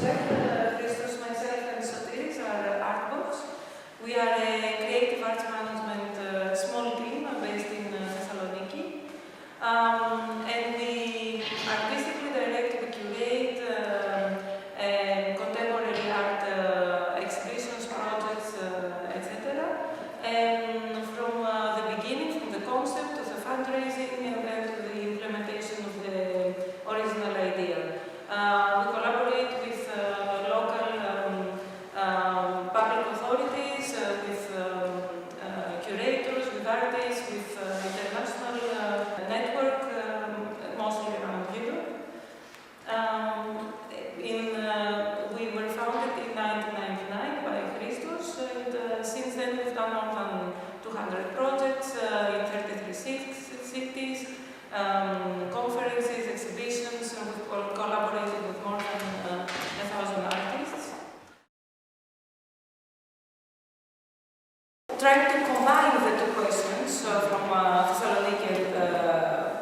Christos, myself, and Sotiris are Artbox. We are a creative arts management small team based in Thessaloniki. And we artistically direct, we curate contemporary art exhibitions, projects, etc. And from the beginning, from the concept to the fundraising and then to the implementation of the original idea. We collaborate with local public authorities, with curators, with artists, with international network, mostly around Europe. We were founded in 1999 by Christos, and since then we've done more than 200 projects in 33 cities, conferences, exhibitions, and we've collaborated with more than 1,000 artists. Trying to combine the two questions from Thessaloniki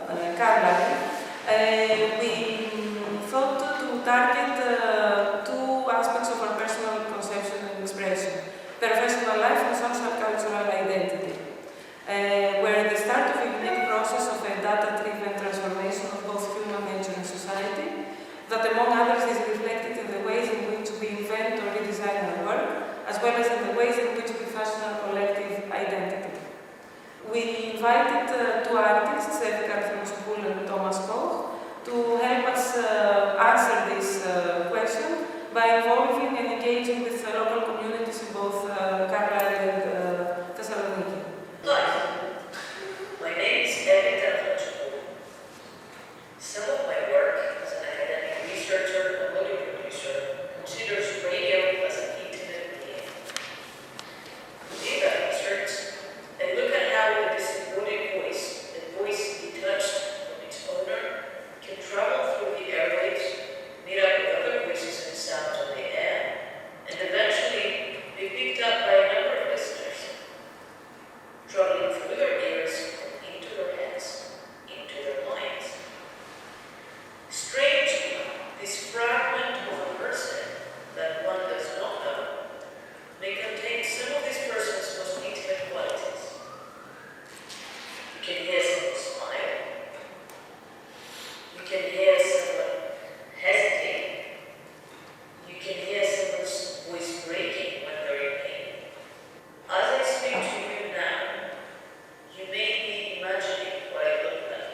and Carlisle, we thought to target two aspects of our personal conception and expression: professional life and social cultural identity, where the start of a unique process of a data-driven transformation of both human nature and society, that among others is reflected in the ways in which we invent or redesign our work, as well as in the ways in which we fashion our collective identity. We invited two artists, Goethe-Instituts and Thomas Koch, to help us answer this question by involving and engaging with local communities in both Carlisle and Thessaloniki. My name is Goethe-Instituts. Some of my work as an academic researcher and audio producer considers radio as an intimate medium. In that research, I look at how a disembodied voice, a voice detached from its owner, can travel through the airwaves, meet up with other voices and sounds on the air, and eventually be picked up by a number of listeners, traveling through their ears, into their heads, into their minds. Strangely, this fragment of a person that one does not know may contain some of this person's most intimate qualities. You can hear someone smile. You can hear someone hesitate. You can hear someone's voice breaking when they're in pain. As I speak to you now, you may be imagining what I look like.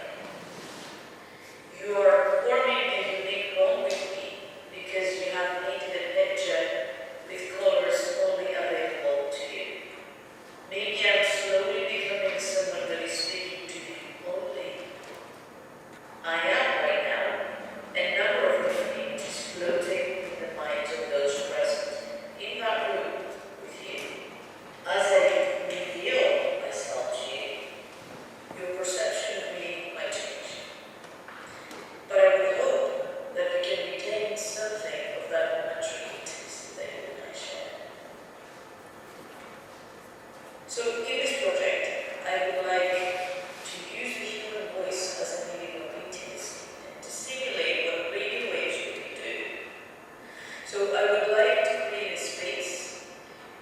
You are forming a unique bond with me because you have painted a picture with colors only available to you. Maybe I'm slowly becoming someone that is speaking to you only. I am right now a number of different images floating in the minds of those present in that room with you. As I reveal myself to you, your perception of me might change. But I would hope that we can retain something of that momentary intimacy that you and I share. So in this project, I would like to use the human voice as a medium of intimacy and to simulate what radio waves really do. So I would like to create a space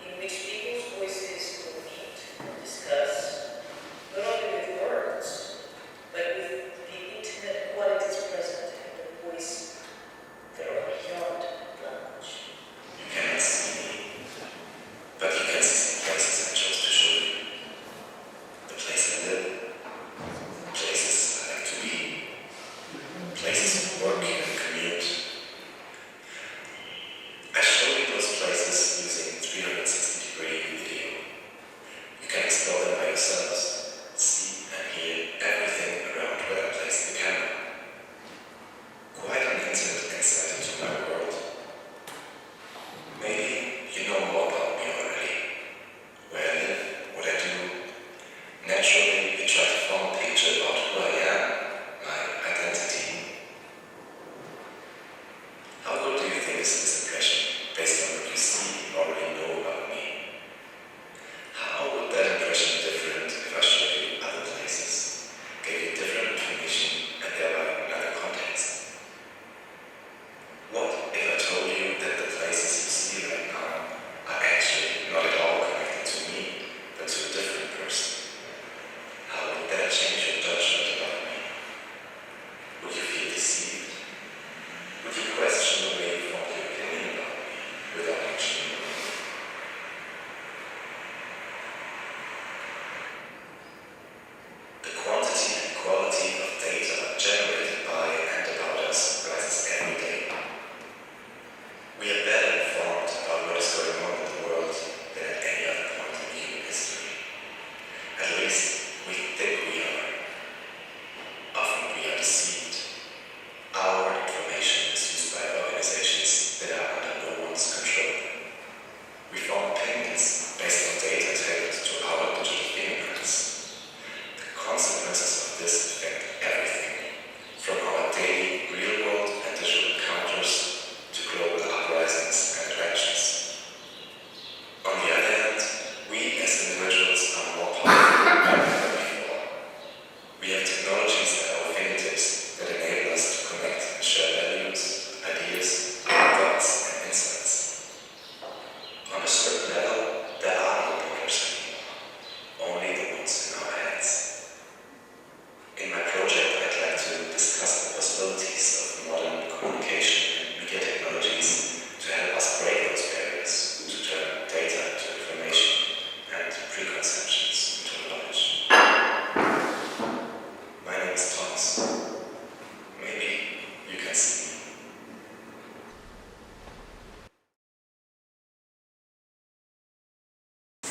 in which people's voices will meet and discuss, not only with words, but with the intimate qualities present in the voice that are beyond language. You cannot see me, but you can see the places I chose to show you. The place I live, places I like to be, places of work and commute. I show you those places using 360-degree video. You can explore them by yourselves, see and hear everything around where I place the camera. Quite an intimate insight into my world. Maybe you know more about me already. Where I live, what I do. Naturally, you try to form a picture about who I am, my identity. How good do you think is this impression, based on what you see and already know about me? How would that impression be different if I showed you other places, gave you different information, and thereby another context? What if I told you that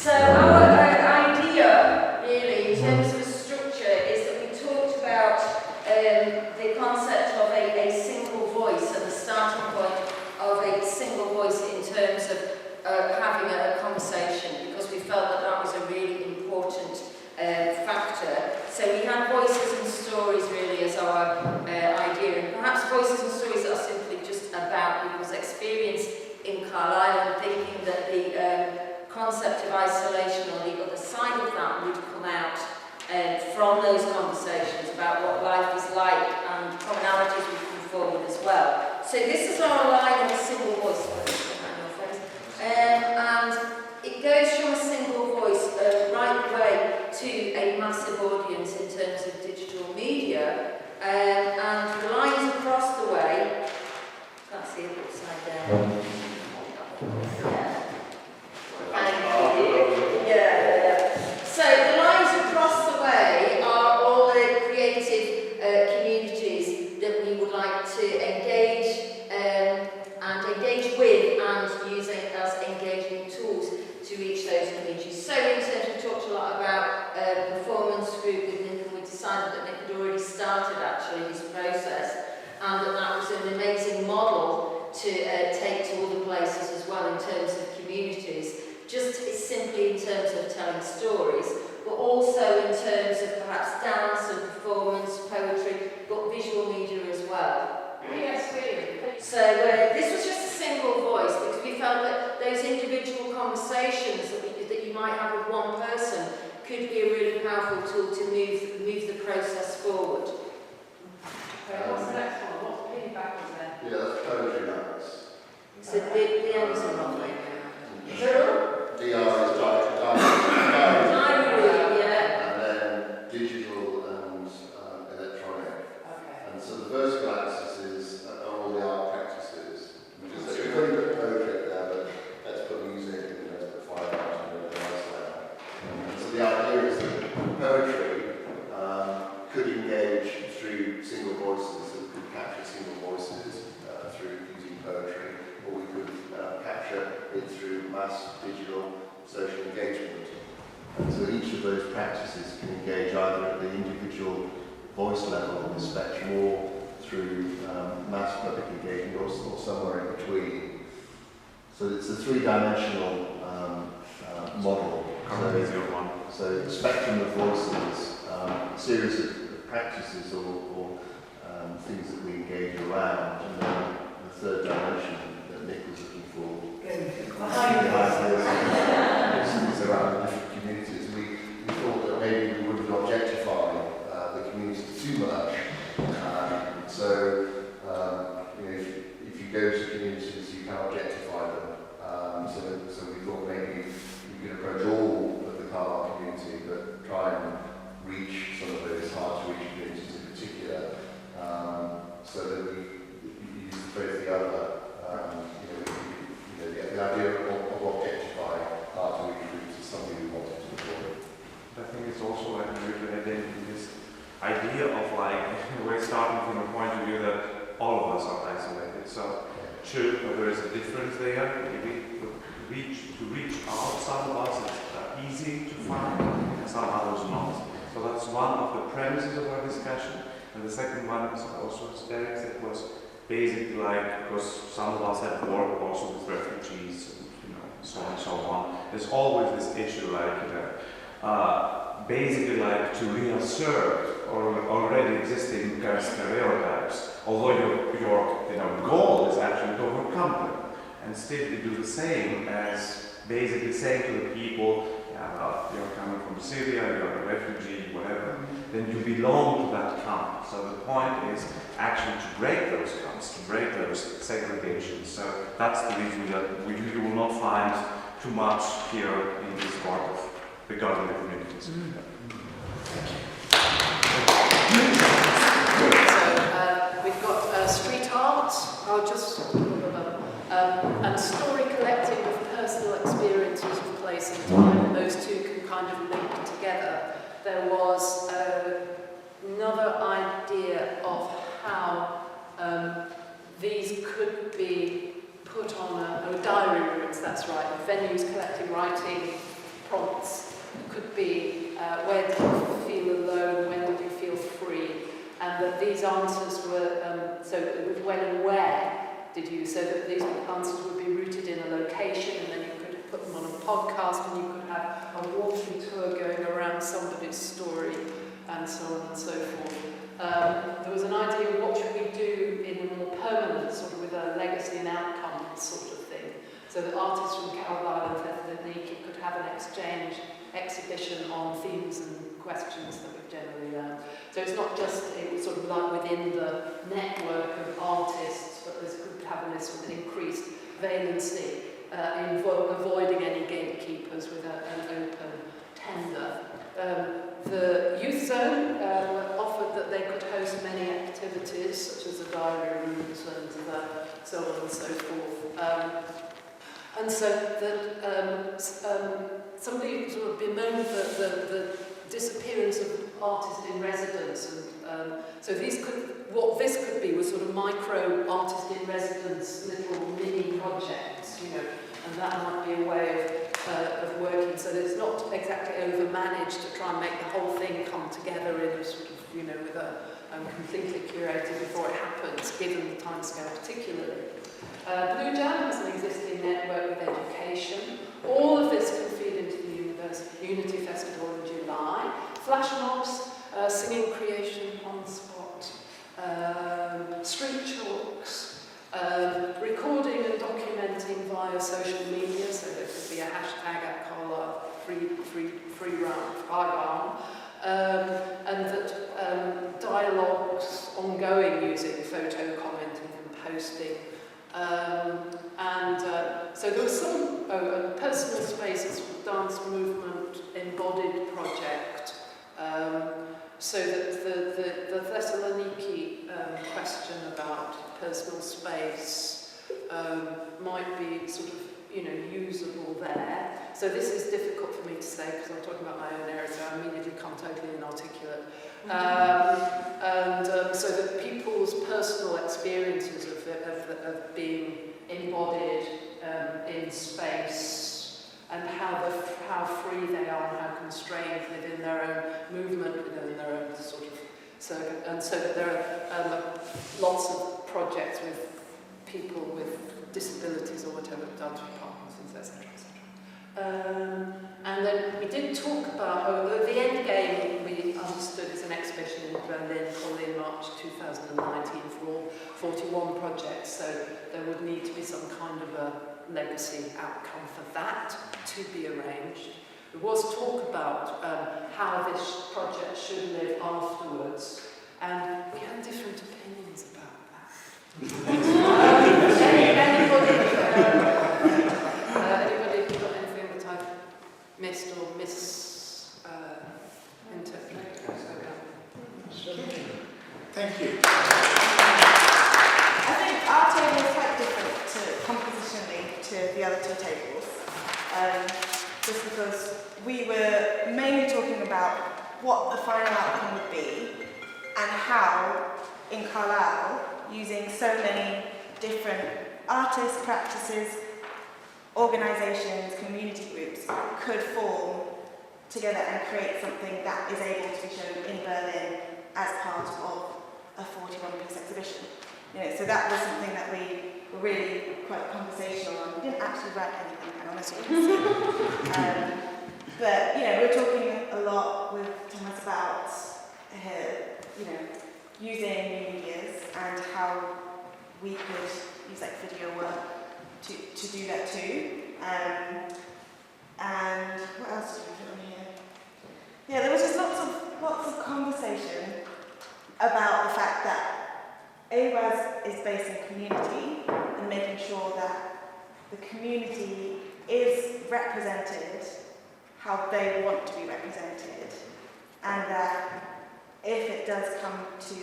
So our idea, really, in terms of structure, is that we talked about the concept of a single voice and the starting point of a single voice in terms of having a conversation, because we felt that that was a really important factor. So we had voices and stories really as our idea, and perhaps voices and stories that are simply just about people's experience in Carlisle, and thinking that the concept of isolation on the other side of that would come out from those conversations about what life is like, and commonalities would come forward as well. So this is our line of a single voice, and it goes from a single voice right the way to a massive audience in terms of digital media, and the lines across the way, can't see it upside down. So the lines across the way are all the creative communities that we would like to engage and engage with, and using as engaging tools to reach those communities. So in terms, we talked a lot about performance group with Nick, and we decided that Nick had already started actually his process, and that was an amazing model to take to other places as well in terms of communities. Just simply in terms of telling stories, but also in terms of perhaps dance and performance, poetry, but visual media as well. Yes, really. So this was just a single voice, because we felt that those individual conversations that you might have with one person could be a really powerful tool to move the process forward. Okay, what's the next one? What's the feedback on there? Yeah, that's poetry nights. So the ends are lovely. DR is diary, Yeah. and then digital and electronic. Okay. And so the vertical axis are all the art practices. We've got a bit of poetry there, but let's put music and let's put Freiraum and everything else there. And so the idea is that poetry could engage through single voices, that we could capture single voices through using poetry, or we could capture it through mass digital social engagement. And so each of those practices can engage either at the individual voice level of the spectrum, or through mass public engagement, or somewhere in between. So it's a three-dimensional model. So the spectrum of voices, a series of practices or things that we engage around, and then the third dimension that Nick was looking for. Is around the different communities. We thought that maybe we wouldn't objectify the community too much. If you go to communities, you can objectify them. So we thought maybe we could approach all of the Carlisle community, but try and reach some of those hard-to-reach communities in particular, so that we use the phrase the other. The idea of objectifying hard-to-reach groups is something we wanted to avoid. I think it's also like this idea of we're starting from a point of view that all of us are isolated. So sure, there is a difference there. Maybe to reach out, some of us it's easy to find, and some others not. So that's one of the premises of our discussion. And the second one is also, as Derek said, was basically because some of us have worked also with refugees, and so on and so on. There's always this issue basically to reassert or already existing kind of stereotypes, although your goal is actually to overcome them. And still you do the same as basically saying to the people, you're coming from Syria, you're a refugee, whatever, then you belong to that camp. So the point is actually to break those camps, to break those segregations. So that's the reason that you will not find too much here in this part of regarding the communities. So we've got street art, and story collecting of personal experiences of place and time, and those two can kind of link together. There was another idea of how these could be put on a diary rooms, that's right, venues collecting writing prompts could be where did you feel alone, when did you feel free, and that these answers were, so it was when and where did you, so that these answers would be rooted in a location, and then you could put them on a podcast, and you could have a walking tour going around somebody's story, and so on and so forth. There was an idea of what should we do in a more permanent, sort of with a legacy and outcome sort of thing, so that artists from Carlisle-Thessaloniki could have an exchange exhibition on themes and questions that we've generally learned. So it's not just, it was sort of like within the network of artists, but this could have this sort of increased valency, avoiding any gatekeepers with an open tender. The youth zone offered that they could host many activities, such as the diary rooms and so on and so forth. And so that somebody sort of bemoaned the disappearance of artists in residence, and so what this could be was sort of micro artist in residence, little mini projects, you know, and that might be a way of working, so that it's not exactly over-managed to try and make the whole thing come together in a sort of, you know, with a completely curated before it happens, given the timescale particularly. Blue Jam has an existing network with education. All of this can feed into the Unity Festival in July. Flash mobs, singing creation on the spot, street chalks, recording and documenting via social media, so there could be a hashtag at Carlisle, Freiraum, and that dialogues ongoing using photo commenting and posting. So there was some personal spaces with dance movement embodied project, so that the Thessaloniki question about personal space might be sort of, you know, usable there. So this is difficult for me to say because I'm talking about my own area, so I immediately become totally inarticulate. So that people's personal experiences of being embodied in space, and how free they are and how constrained within their own movement, within their own sort of circuit, and so that there are lots of projects with people with disabilities or whatever, dance with Parkinson's, etc. And then we did talk about, the end game we understood is an exhibition in Berlin called in March 2019 for all 41 projects, so there would need to be some kind of a legacy outcome for that to be arranged. There was talk about how this project should live afterwards, and we had different opinions about that. Anybody got anything that I've missed or misinterpreted? Thank you. I think our table is quite different compositionally to the other two tables, just because we were mainly talking about what the final outcome would be and how, in Carlisle, using so many different artists, practices, organisations, community groups could form together and create something that is able to be shown in Berlin as part of a 41-piece exhibition. You know, so that was something that we were really quite conversational on. We didn't actually write anything down, as you can see. But, you know, we were talking a lot with Thomas about, you know, using new medias and how we could use like video work to do that too. And what else did we put on here? Yeah, there was just lots of conversation about the fact that AWAS is based in community and making sure that the community is represented how they want to be represented, and that if it does come to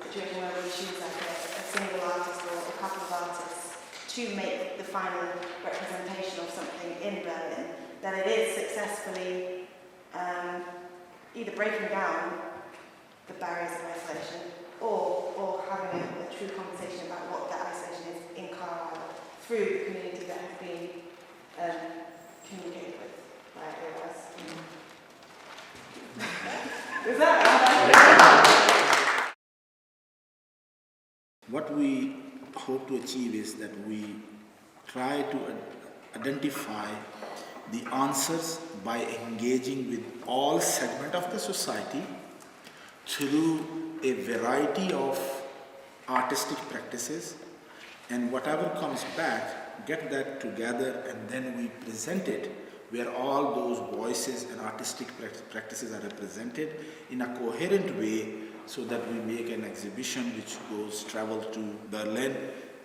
a situation where we choose like a single artist or a couple of artists to make the final representation of something in Berlin, that it is successfully either breaking down the barriers of isolation or having a true conversation about what that isolation is in Carlisle through the community that has been communicated with. Like it was. Is that? What we hope to achieve is that we try to identify the answers by engaging with all segments of the society through a variety of artistic practices, and whatever comes back, get that together and then we present it where all those voices and artistic practices are represented in a coherent way, so that we make an exhibition which travel to Berlin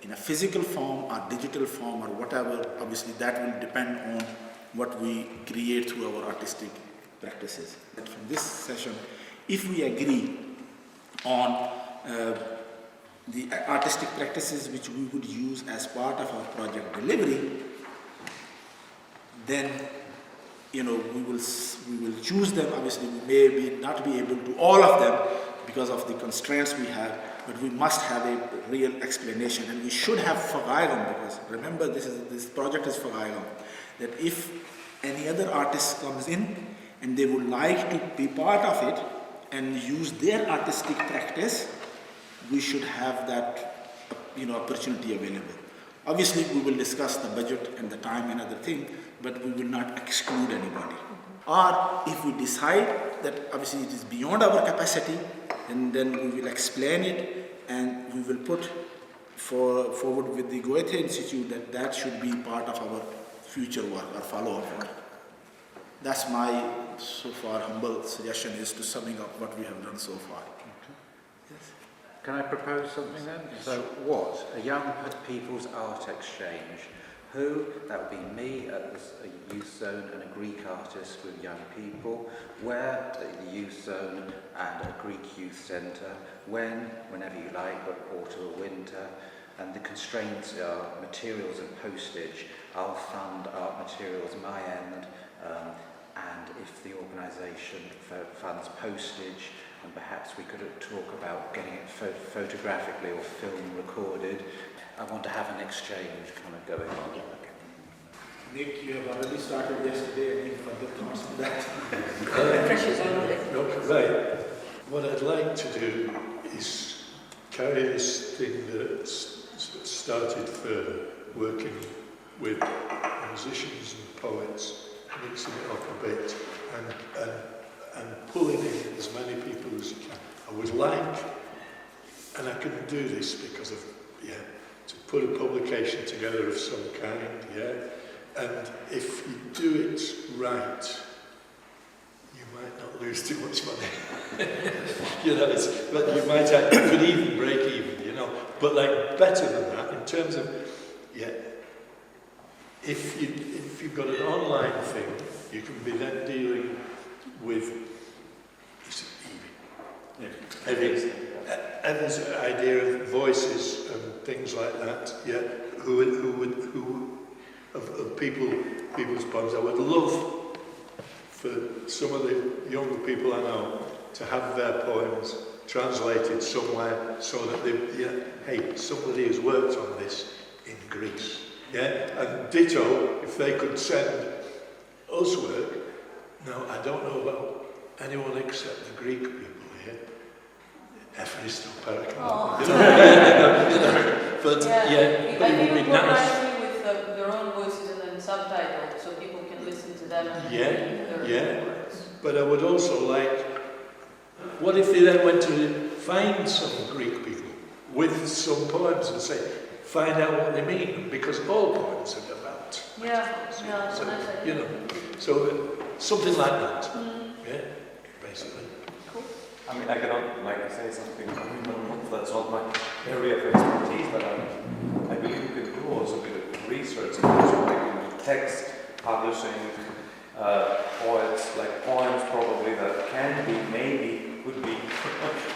in a physical form or digital form or whatever. Obviously that will depend on what we create through our artistic practices. And from this session, if we agree on the artistic practices which we would use as part of our project delivery, then we will choose them. Obviously we may not be able to all of them because of the constraints we have, but we must have a real explanation, and we should have Freiraum, because remember this project is Freiraum, that if any other artist comes in and they would like to be part of it and use their artistic practice, we should have that opportunity available. Obviously we will discuss the budget and the time and other thing, but we will not exclude anybody. Or if we decide that obviously it is beyond our capacity, and then we will explain it and we will put forward with the Goethe-Institut that should be part of our future work or follow-up work. That's my so far humble suggestion, is to summing up what we have done so far. Okay. Yes. Can I propose something then? Yes. So what? A young people's art exchange. Who? That would be me at a youth zone and a Greek artist with young people. Where? The youth zone and a Greek youth centre. When? Whenever you like, but autumn or winter. And the constraints are materials and postage. I'll fund art materials my end, and if the organisation funds postage, and perhaps we could talk about getting it photographically or film recorded. I want to have an exchange kind of going on. Nick, you have already started yesterday, and you've got the thoughts on that. Right. What I'd like to do is carry this thing that started further, working with musicians and poets, mixing it up a bit, and pulling in as many people as you can. I would like, and I couldn't do this because of, to put a publication together of some kind, and if you do it right, you might not lose too much money. But you could even break even, but like better than that in terms of, if you've got an online thing, you can be then dealing with Evan's idea of voices and things like that, of people's poems. I would love for some of the younger people I know to have their poems translated somewhere, so that somebody has worked on this in Greece. And ditto, if they could send us work. Now, I don't know about anyone except the Greek people here. Efristo Parakal. But it would be nice. With their own voices and then subtitles, so people can listen to them. But I would also like, what if they then went to find some Greek people with some poems and say, find out what they mean, because all poems are about. So something like that. Basically. Cool. I mean, I cannot say something. That's not my area of expertise, but I believe you can do also a bit of research into text publishing, poets, like poems probably that could be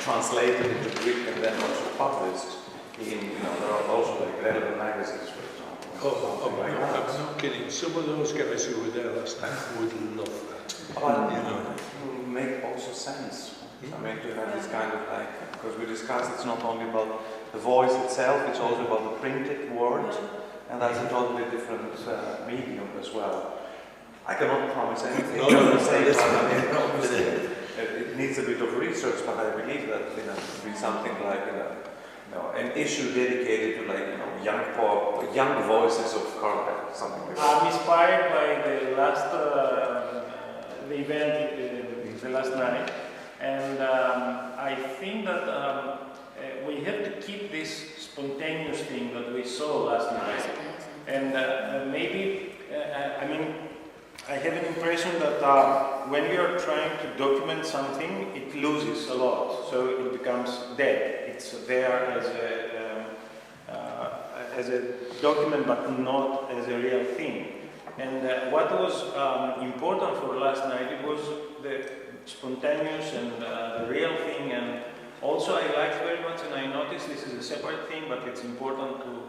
translated into Greek and then also published. There are also like relevant magazines, for example. I'm not kidding. Some of those guys who were there last night would love that. It will make also sense. I mean, to have this kind of because we discussed it's not only about the voice itself, it's also about the printed word, and that's a totally different medium as well. I cannot promise anything. No, no, At the same listen, time, I mean, no, obviously, it needs a bit of research, but I believe that it would be something like an issue dedicated to young pop, young voices of Carlisle, something like that. I'm inspired by the last the event the last night, and I think that we have to keep this spontaneous thing that we saw last night, and maybe I mean I have an impression that when we are trying to document something, it loses a lot, so it becomes dead. It's there as a document, but not as a real thing. And what was important for last night, it was the spontaneous and the real thing. And also I liked very much, and I noticed this is a separate thing, but it's important to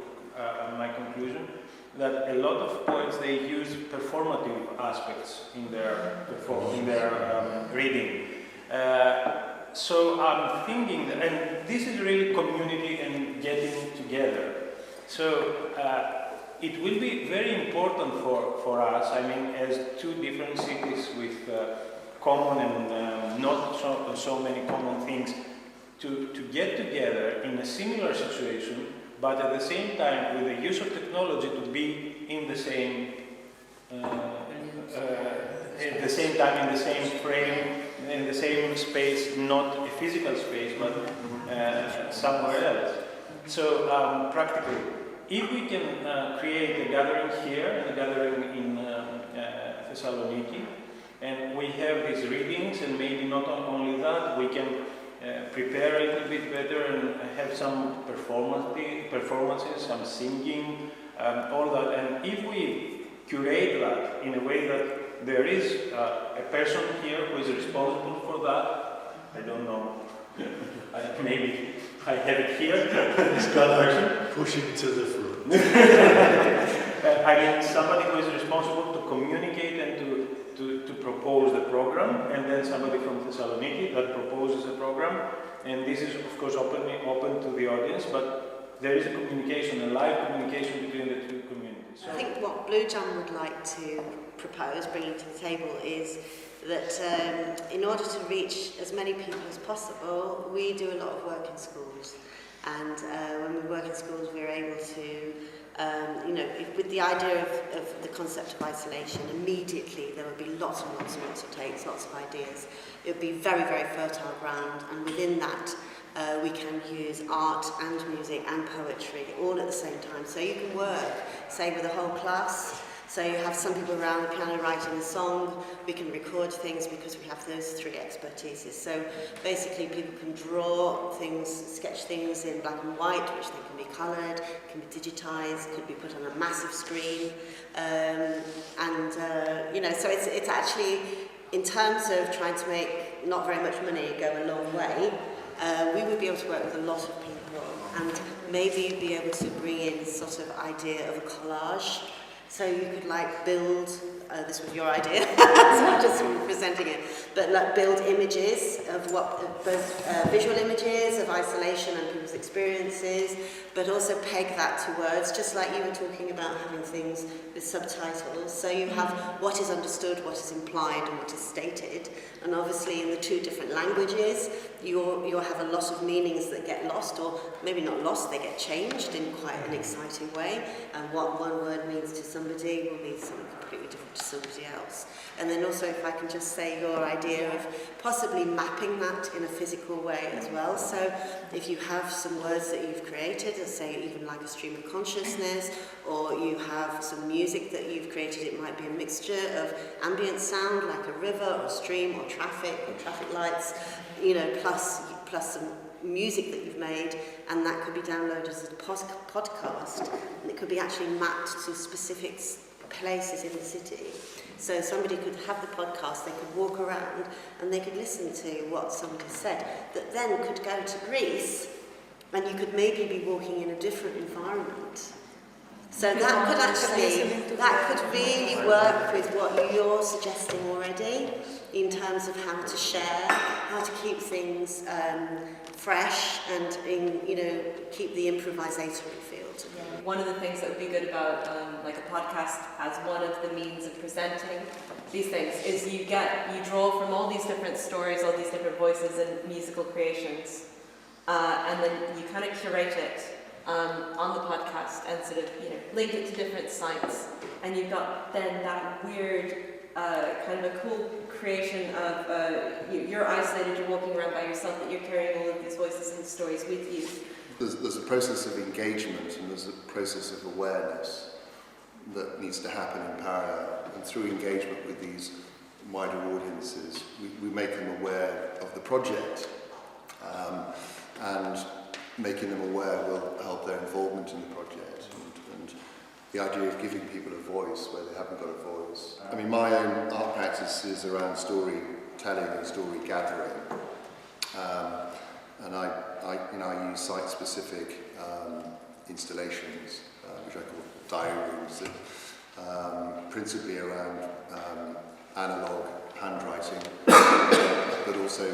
my conclusion, that a lot of poets, they use performative aspects in their reading. So I'm thinking, and this is really community and getting together. So it will be very important for us, I mean, as two different cities with common and not so many common things, to get together in a similar situation, but at the same time, with the use of technology, to be in the same, at the same time, in the same frame, in the same space, not a physical space, but somewhere else. So practically, if we can create a gathering here and a gathering in Thessaloniki, and we have these readings, and maybe not only that, we can prepare a little bit better and have some performances, some singing, all that. And if we curate that in a way that there is a person here who is responsible for that, I don't know, maybe I have it here. It's got pushing to the front. I mean, somebody who is responsible to communicate and to propose the program, and then somebody from Thessaloniki that proposes the program, and this is of course open to the audience, but there is a communication, a live communication between the two communities. So I think what Blue Jam would like to propose, bringing to the table, is that in order to reach as many people as possible, we do a lot of work in schools, and when we work in schools we're able to with the idea of the concept of isolation, immediately there would be lots and lots and lots of takes, lots of ideas. It would be very, very fertile ground, and within that we can use art and music and poetry all at the same time. So you can work, say, with a whole class. So you have some people around the piano writing a song, we can record things because we have those three expertises. So basically people can draw things, sketch things in black and white, which then can be coloured, can be digitised, could be put on a massive screen. So it's actually, in terms of trying to make not very much money go a long way, we would be able to work with a lot of people and maybe be able to bring in this sort of idea of a collage. So you could build, this was your idea, so I'm just presenting it, but build images of both visual images of isolation and people's experiences, but also peg that to words, just like you were talking about having things with subtitles. So you have what is understood, what is implied, and what is stated. And obviously in the two different languages, you'll have a lot of meanings that get lost, or maybe not lost, they get changed in quite an exciting way. And what one word means to somebody will mean something completely different to somebody else. And then also, if I can just say, your idea of possibly mapping that in a physical way as well. So if you have some words that you've created, let's say even like a stream of consciousness, or you have some music that you've created, it might be a mixture of ambient sound like a river or stream or traffic lights, plus some music that you've made, and that could be downloaded as a podcast, and it could be actually mapped to specific places in the city. So somebody could have the podcast, they could walk around and they could listen to what somebody said, that then could go to Greece, and you could maybe be walking in a different environment. So that could really work with what you're suggesting already in terms of how to share, how to keep things fresh, and keep the improvisatory feel. important. One of the things that would be good about like a podcast as one of the means of presenting these things is you draw from all these different stories, all these different voices and musical creations, and then you kind of curate it on the podcast and sort of link it to different sites, and you've got then that weird kind of a cool creation of you're isolated, you're walking around by yourself, but you're carrying all of these voices and stories with you. There's a process of engagement and there's a process of awareness that needs to happen in parallel, and through engagement with these wider audiences we make them aware of the project, and making them aware will help their involvement in the project, and the idea of giving people a voice where they haven't got a voice. I mean, my own art practice is around storytelling and story gathering, and I use site-specific installations, which I call diary rooms, principally around analog handwriting, but also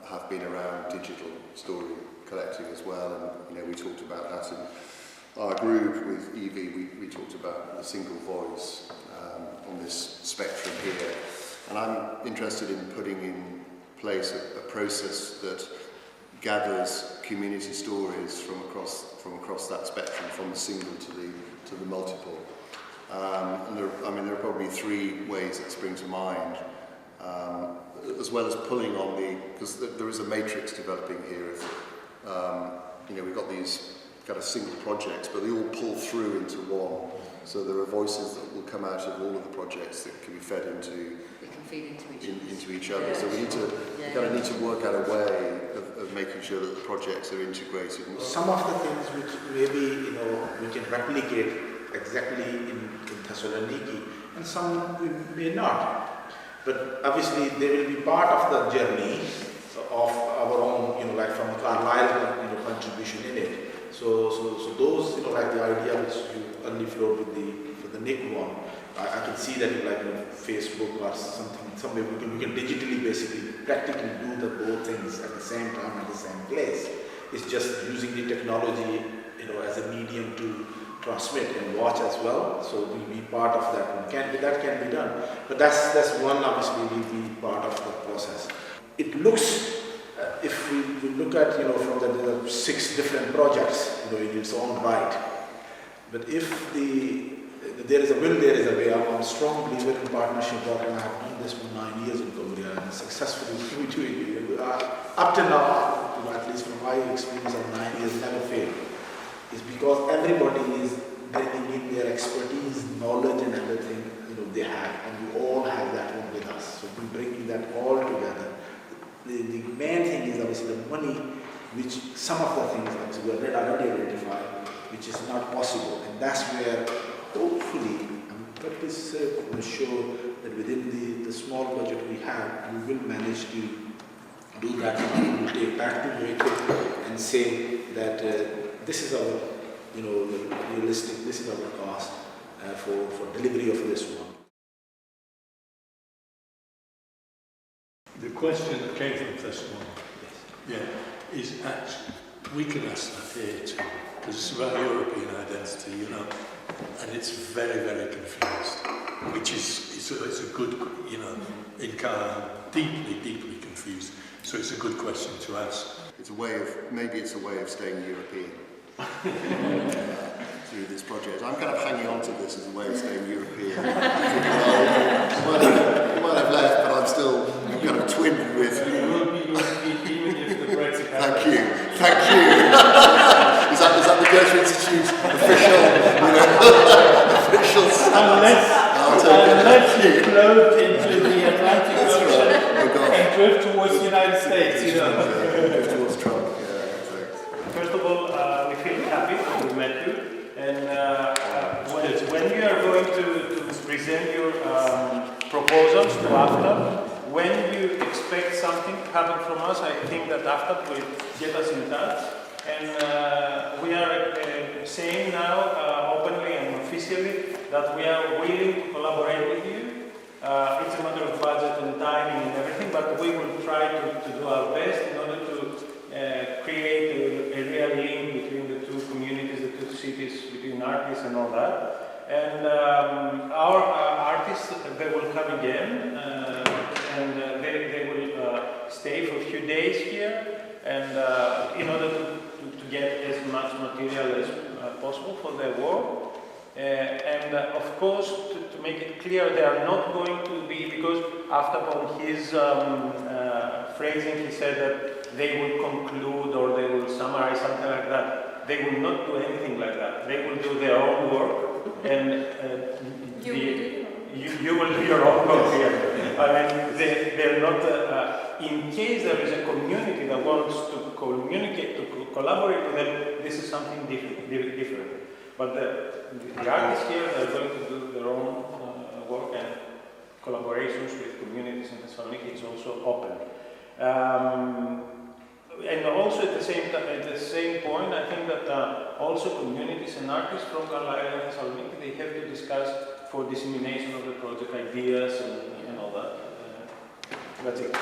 have been around digital story collecting as well. And we talked about that in our group with Evie. We talked about the single voice on this spectrum here, and I'm interested in putting in place a process that gathers community stories from across that spectrum, from the single to the multiple. And there are probably three ways that spring to mind, as well as pulling on because there is a matrix developing here. We've got these kind of single projects, but they all pull through into one. So there are voices that will come out of all of the projects that can be fed into. They can feed into each other. So we kind of need to work out a way of making sure that the projects are integrated. Some of the things which maybe we can replicate exactly in Thessaloniki, and some we may not. But obviously they will be part of the journey of our own, like from Carlisle, contribution in it. So those, like the idea which you early floated for the Nick one, I can see that Facebook or something, some way we can digitally basically practically do the both things at the same time at the same place. It's just using the technology, as a medium to transmit and watch as well. So we'll be part of that one. That can be done. But that's one obviously will be part of the process. It looks, if we look at from the 6 different projects, in its own right. But if there is a will, there is a way. I'm a strong believer in partnership work, and I have done this for 9 years in Korea and successfully doing it. Up to now, at least from my experience of 9 years, never failed. It's because everybody is bringing in their expertise, knowledge, and everything they have, and we all have that one with us. So we're bringing that all together. The main thing is obviously the money, which some of the things obviously we already identified, which is not possible, and that's where hopefully I'm pretty sure that within the small budget we have, we will manage to do that. We will take back to Goethe and say that this is our, realistic. This is our cost for delivery of this one. The question that came from Thessaloniki, is actually, we can ask that here too, because it's about European identity, and it's very, very confused, which is it's a good, in Carlisle, deeply confused. So it's a good question to ask. Maybe it's a way of staying European through this project. I'm kind of hanging on to this as a way of staying European. I might have left, but I'm still kind of twinned with. Even if the Brexit happens. Thank you. Is that the Goethe-Institutes official Unless you float into the Atlantic Ocean and drift towards the United States, Drift towards Trump. First of all, we feel happy that we met you, and when you are going to present your proposals to Aftab, when you expect something to happen from us, I think that Aftab will get us in touch, and we are saying now openly and officially that we are willing to collaborate with you. It's a matter of budget and timing and everything, but we will try to do our best in order to create a real link between the two two communities, the two cities, between artists and all that. And our artists, they will come again, and they will stay for a few days here, and in order to get as much material as possible for their work. And of course, to make it clear, they are not going to be, because Aftab on his phrasing, he said that they will conclude or they will summarize, something like that. They will not do anything like that. They will do their own work, and you will do your own work here. I mean, they're not, in case there is a community that wants to communicate, to collaborate with them, this is something different. But the artists here are going to do their own work, and collaborations with communities in Thessaloniki is also open. And also at the same point, I think that also communities and artists from Carlisle and Thessaloniki, they have to discuss for dissemination of the project ideas and all that. That's it.